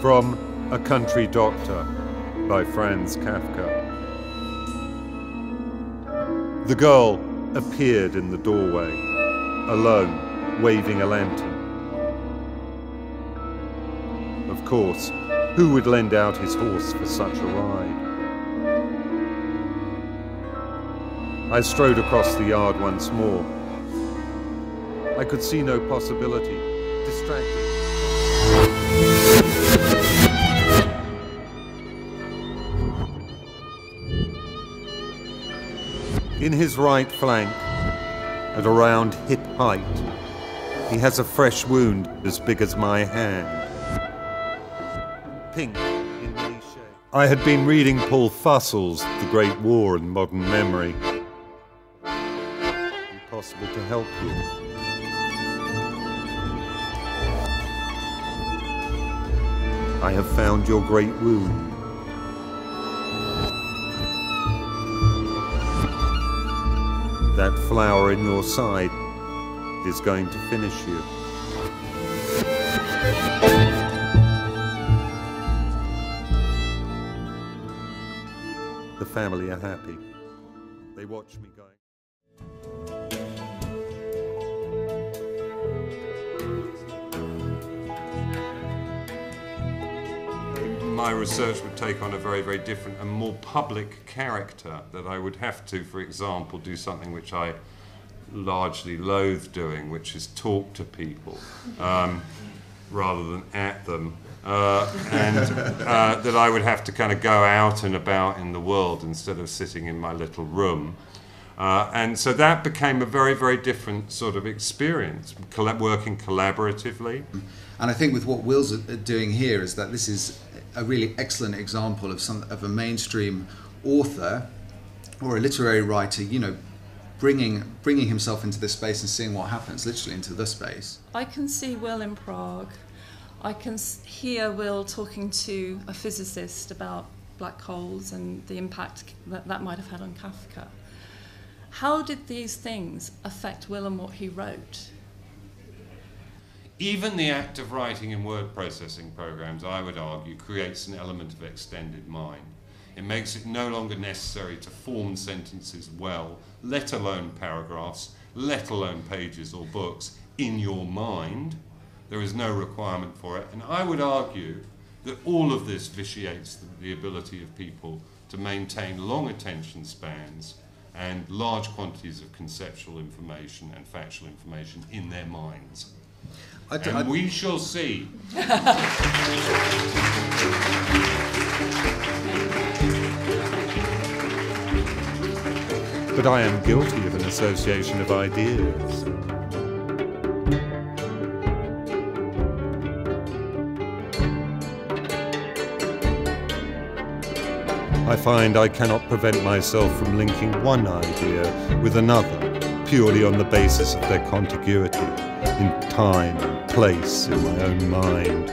From A Country Doctor by Franz Kafka. The girl appeared in the doorway, alone, waving a lantern. Of course, who would lend out his horse for such a ride? I strode across the yard once more. I could see no possibility, distracted. In his right flank, at around hip height, he has a fresh wound as big as my hand. Pink in many shades. I had been reading Paul Fussell's The Great War and Modern Memory. Impossible to help you. I have found your great wound. That flower in your side is going to finish you. The family are happy. They watch me going. My research would take on a very, very different and more public character, that I would have to, for example, do something which I largely loathe doing, which is talk to people rather than at them, and that I would have to kind of go out and about in the world instead of sitting in my little room. And so that became a very, very different sort of experience, working collaboratively. And I think with what Will's doing here is that this is a really excellent example of a mainstream author or a literary writer, you know, bringing himself into this space and seeing what happens, literally into the space. I can see Will in Prague. I can hear Will talking to a physicist about black holes and the impact that might have had on Kafka. How did these things affect Will and what he wrote? Even the act of writing in word processing programs, I would argue, creates an element of extended mind. It makes it no longer necessary to form sentences well, let alone paragraphs, let alone pages or books, in your mind. There is no requirement for it. And I would argue that all of this vitiates the ability of people to maintain long attention spans and large quantities of conceptual information and factual information in their minds. And we shall see. But I am guilty of an association of ideas. I find I cannot prevent myself from linking one idea with another, purely on the basis of their contiguity in time and place in my own mind.